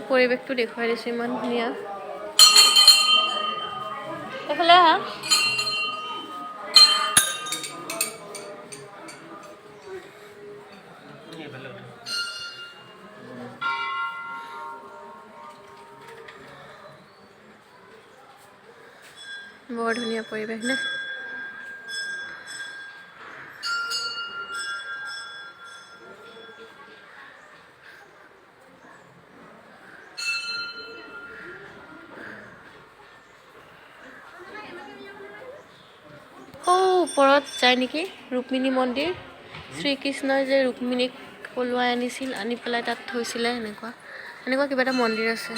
পৰিৱেশটো দেখুৱাই দিছোঁ ইমান ধুনীয়া এইফালে আহা বৰ ধুনীয়া পৰিৱেশ নে ওপৰত যায় নেকি ৰুক্মিণী মন্দিৰ শ্ৰীকৃষ্ণই যে ৰুক্মিণীক পলুৱাই আনিছিল আনি পেলাই তাত থৈছিলে এনেকুৱা কিবা এটা মন্দিৰ আছে